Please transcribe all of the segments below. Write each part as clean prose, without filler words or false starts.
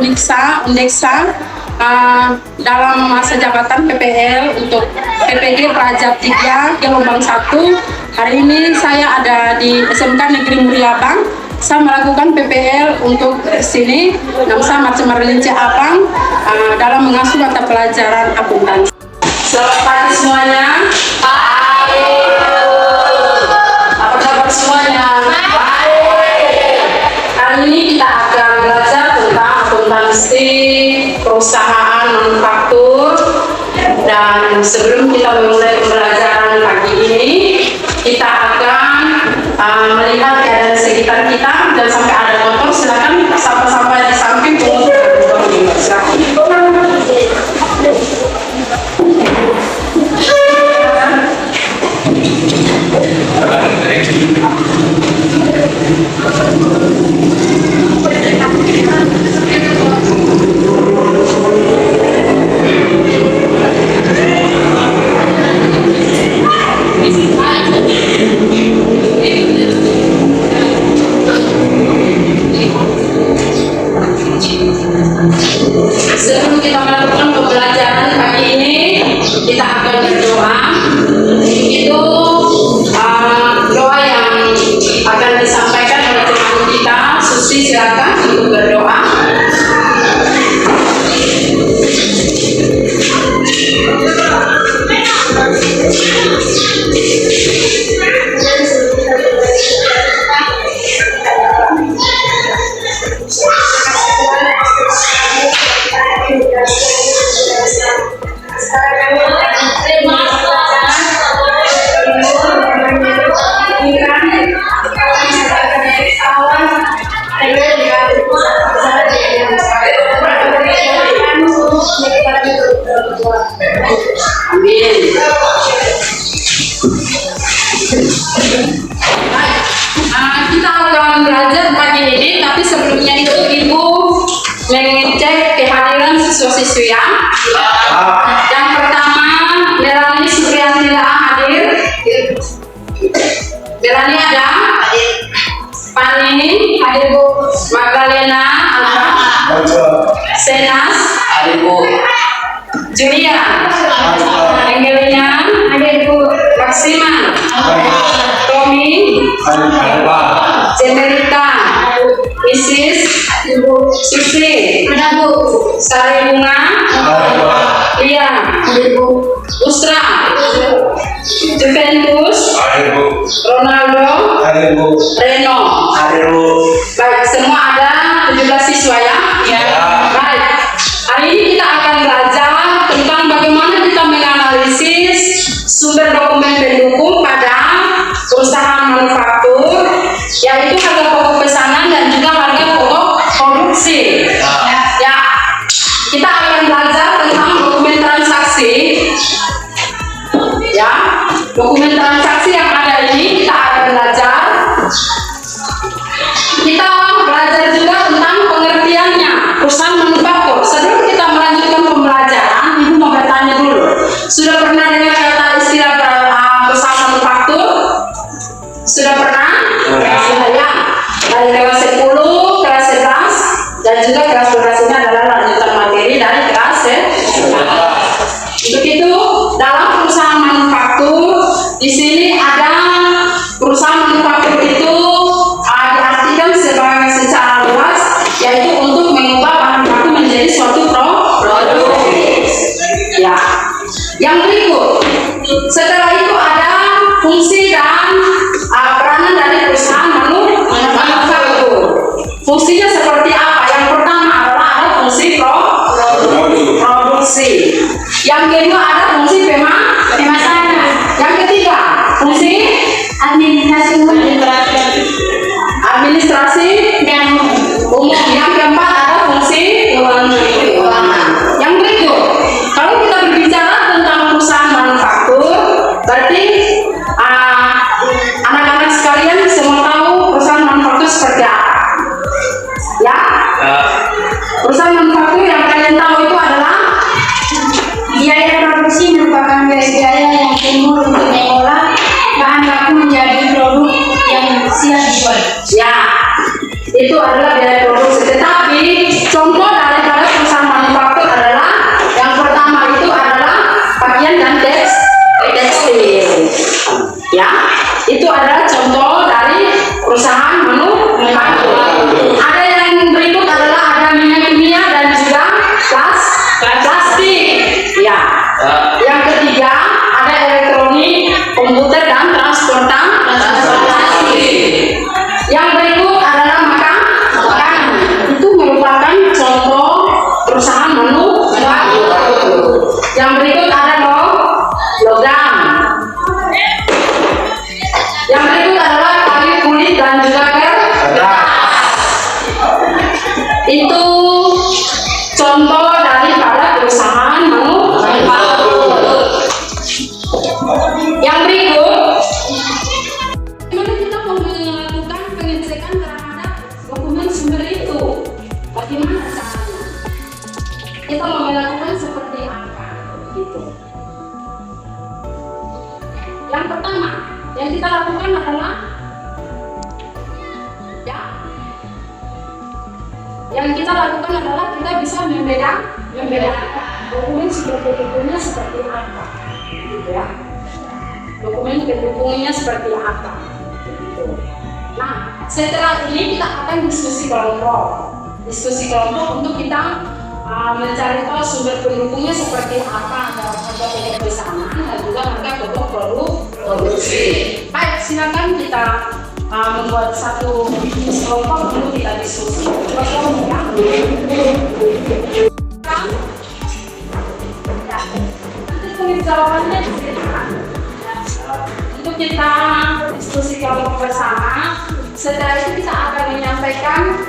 Undeksa dalam masa jabatan PPL untuk PPG Pelajar 3 gelombang 1. Hari ini saya ada di SMK Negeri Muria Abang. Saya melakukan PPL untuk sini. Nama saya Marce Marlince Abang dalam mengasuh mata pelajaran akuntansi. Selamat pagi semuanya. Apa kabar semuanya? Hari ini kita akan belajar tentang akuntansi perusahaan manufaktur. Dan sebelum kita memulai pembelajaran pagi ini, kita akan melihat keadaan sekitar kita. Dan sampai ada motor, silakan sampah-sampah di samping untuk sebelum kita melakukan pembelajaran pagi ini, kita akan berdoa. Itu doa yang akan disampaikan oleh teman kita, Susi. Silakan untuk berdoa. Amin. Kita akan belajar pagi ini, tapi sebelumnya itu Ibu mengecek kehadiran siswa-siswi ya. Yang pertama, Melani Supriyanti hadir. Melani ada? Hadir. Pani hadir Bu. Magdalena ada? Senas hadir Bu. Julia, Angelina, hadir Bu. Maksima, Tommy, Jemerita, Isis, Susi, Sari Bunga, Lia, Usra, Juventus, Ronaldo, Reno. Baik, semua ada 17 siswa ya? Baik, hari ini kita akan belajar tentang bagaimana kita menganalisis sumber dokumen pendukung pada perusahaan manufaktur, yaitu harga pokok pesanan dan juga harga pokok produksi. Ya, kita akan belajar tentang dokumen transaksi. Ya, dokumen transaksi yang ada ini kita akan belajar. Kita belajar juga tentang pengertiannya perusahaan manufaktur. Sebelum kita melanjutkan pembelajaran, Ibu mau bertanya dulu. Sudah pernah dengar kata istilah perusahaan manufaktur? Sudah pernah? Sudah ya. Dari kelas 10, kelas 11, dan juga kelas 12 ini adalah lanjutan materi dari kelas 11. Untuk itu, dalam perusahaan manufaktur, di sini ada perusahaan manufaktur itu diartikan secara luas, yaitu untuk mengubah bahan baku menjadi suatu produk. Ya. Yang berikut, setelah itu ada fungsi dan peranan dari perusahaan manufaktur. Fungsinya seperti apa? Yang pertama adalah ada fungsi produksi. Yang kedua ada fungsi pemasaran. Yang ketiga fungsi administrasi dan umum. Yang keempat ada fungsi keuangan. Yang berikut, kalau kita berbicara tentang perusahaan manufaktur, berarti anak-anak sekalian semua tahu perusahaan manufaktur seperti apa? Ya? Perusahaan manufaktur yang kalian tahu itu adalah biaya produksi merupakan biaya yang timbul untuk mengolah bahan baku menjadi produk yang siap dijual. Ya, itu adalah biaya produksi. Tetapi contoh dari kita mau melakukan seperti apa gitu. Yang pertama yang kita lakukan adalah kita bisa membedakan dokumen seperti pendukungnya seperti apa gitu ya. Dokumen pendukungnya seperti apa gitu. Nah, setelah ini kita akan diskusi kelompok untuk kita mencari tahu sumber pendukungnya seperti apa, ada harga pokok pesanan dan juga harga pokok produksi. Baik, silakan kita membuat satu kelompok untuk kita diskusi. Kelompok ya. Nanti tulis jawabannya di sini. Untuk kita diskusi kelompok bersama. Setelah itu kita akan menyampaikan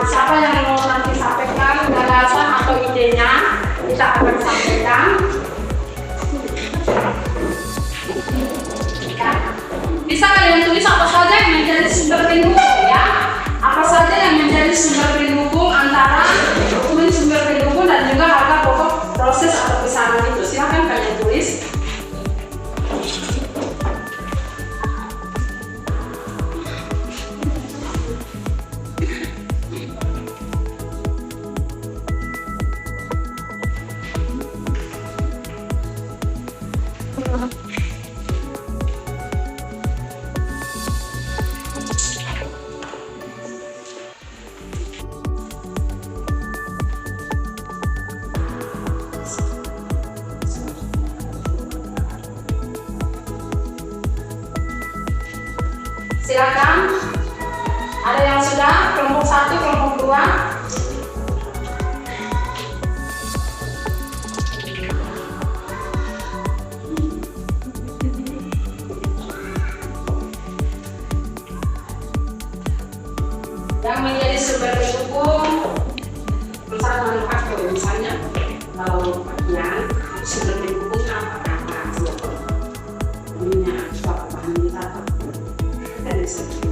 siapa yang mau nanti sampaikan gagasan atau idenya, kita akan sampaikan. Bisa kalian tulis apa saja yang menjadi sumber pendukung ya. Apa saja yang menjadi sumber pendukung antara dokumen sumber pendukung dan juga harga pokok proses atau pesanan itu. Silakan kalian tulis. Silakan. Ada yang sudah? Kelompok 1, kelompok 2. Yang menjadi sumber pendukung perusahaan manufaktur, misalnya kalau bagian sumber pendukungnya apa minyak, bahan mentah, dan sebagainya.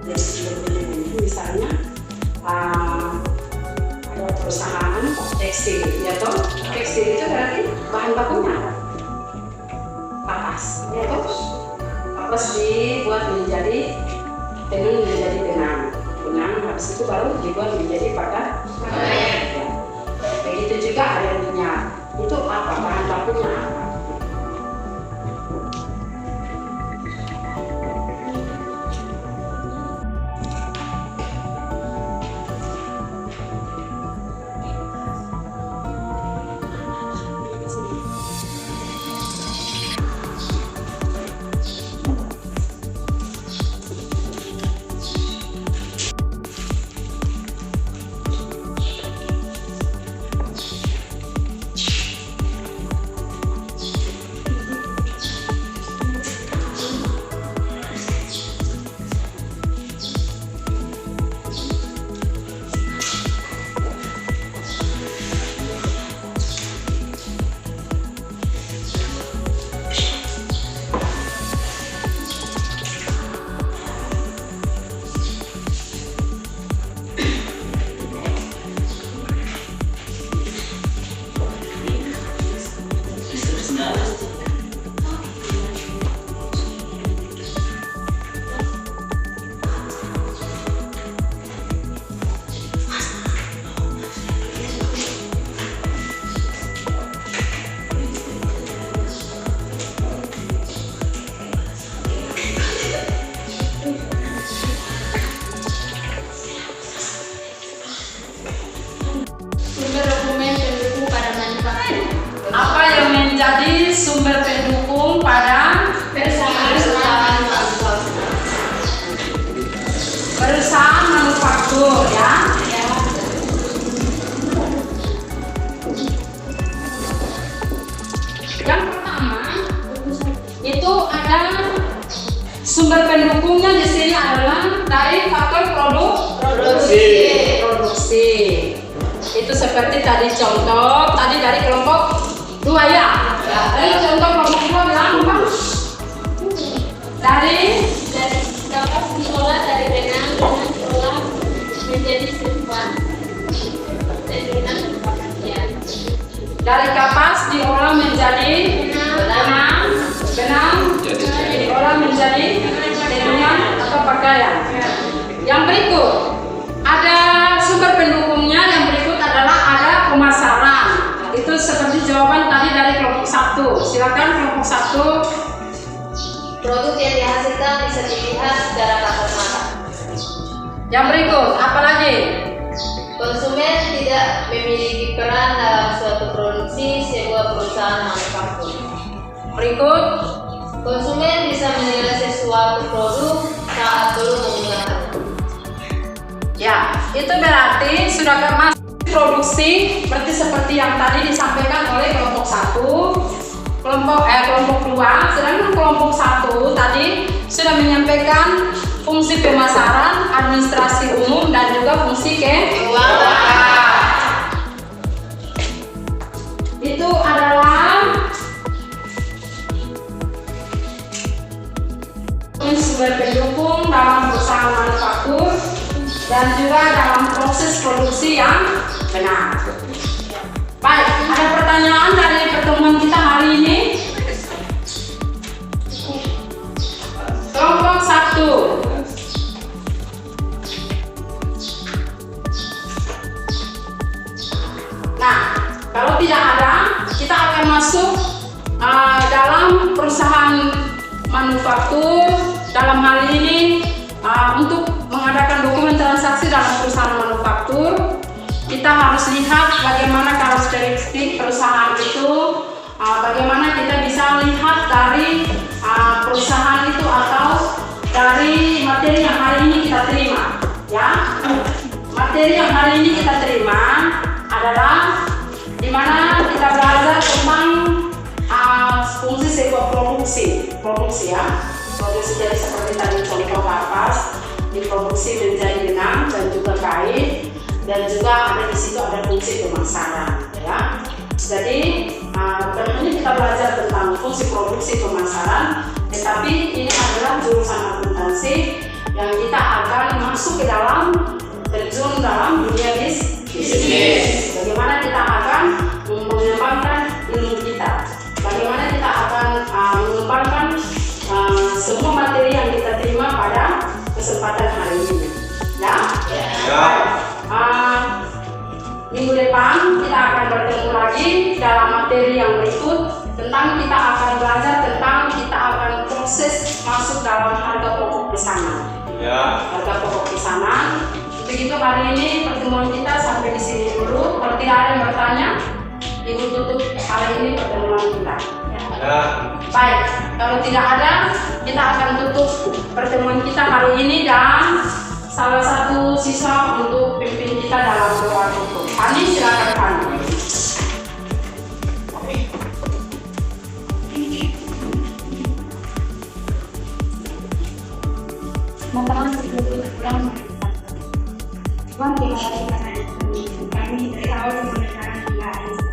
Dari sumber pendukung itu misalnya ada perusahaan tekstil, ya toh? Tekstil itu berarti bahan bakunya kapas, ya toh? Kapas dibuat menjadi tenun menjadi benang habis itu baru dibuat menjadi pakaian. Ya. Begitu juga ada minyak, itu apa bahan bakunya apa? Menjadi sumber pendukung pada perusahaan manufaktur ya. Yang pertama itu ada sumber pendukungnya di sini adalah dari faktor produksi. Itu seperti tadi contoh tadi dari kelompok 2 ya. Dari contoh kelompok 2 bilang apa? Dari dapat diolah dari benang diolah Dari kapas diolah menjadi benang, diolah menjadi tenungan atau pakaian. Yang berikut ada sumber pendukungnya. Yang berikut adalah ada pemasaran. Itu seperti jawaban tadi dari kelompok 1. Silakan kelompok 1. Produk yang dihasilkan bisa dilihat secara kasat mata. Yang berikut apa lagi? Konsumen tidak memiliki peran dalam suatu produksi sebuah perusahaan manufaktur. Berikut, konsumen bisa menilai sesuatu produk saat belum menggunakannya. ya, itu berarti sudah masuk produksi, berarti seperti yang tadi disampaikan oleh kelompok 1, kelompok 2, sedangkan kelompok 1 tadi sudah menyampaikan fungsi pemasaran, administrasi umum, dan juga fungsi keuangan. Itu adalah sumber pendukung dalam perusahaan manufaktur dan juga dalam proses produksi yang benar. Baik, ada pertanyaan dari pertemuan kita hari ini? Kelompok 1. Nah, kalau tidak ada, kita akan masuk dalam perusahaan manufaktur. Dalam hal ini untuk mengadakan dokumen transaksi dalam perusahaan manufaktur, kita harus lihat bagaimana karakteristik perusahaan itu, bagaimana kita bisa lihat dari perusahaan itu atau dari materi yang hari ini kita terima. Ya, materi yang hari ini kita terima adalah dimana kita belajar tentang fungsi sebuah produksi ya. Produksi jadi seperti tadi contoh kapas, diproduksi menjadi benang dan juga kain, dan juga ada di situ ada fungsi pemasaran ya. Jadi ini kita belajar tentang fungsi produksi pemasaran, tetapi ini adalah jurusan akuntansi yang kita akan masuk ke dalam terjun dalam dunia bisnis. Bagaimana kita akan mengembangkan ilmu kita, bagaimana kita akan mengembangkan semua materi yang kita terima pada kesempatan hari ini. Ya. Minggu depan kita akan bertemu lagi dalam materi yang berikut tentang kita akan belajar tentang kita akan proses masuk dalam harga pokok pesanan. Ya. Harga pokok pesanan. Begitu hari ini pertemuan kita sampai di sini dulu. Kalau tidak ada yang bertanya, Ibu tutup hari ini pertemuan kita. Ya. Baik, kalau tidak ada, kita akan tutup pertemuan kita hari ini dan salah satu siswa untuk pimpin kita dalam doa tutup. Pani, silakan Pani. Mohon berkenan Tuhan, terima kasih karena kami dari awal mendengarkan hingga hari ini.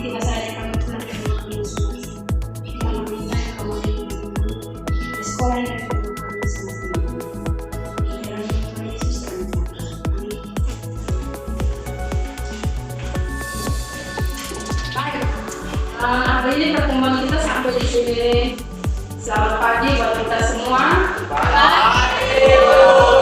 Tiba saja kami telah berdoa Yesus. Kita meminta kemudian di sekolah yang kami sama-sama. Di dalam nama Yesus kami berdoa. Amin. Baik, hari ini pertemuan kita sampai di sini. Selamat pagi buat kita semua. Pagi.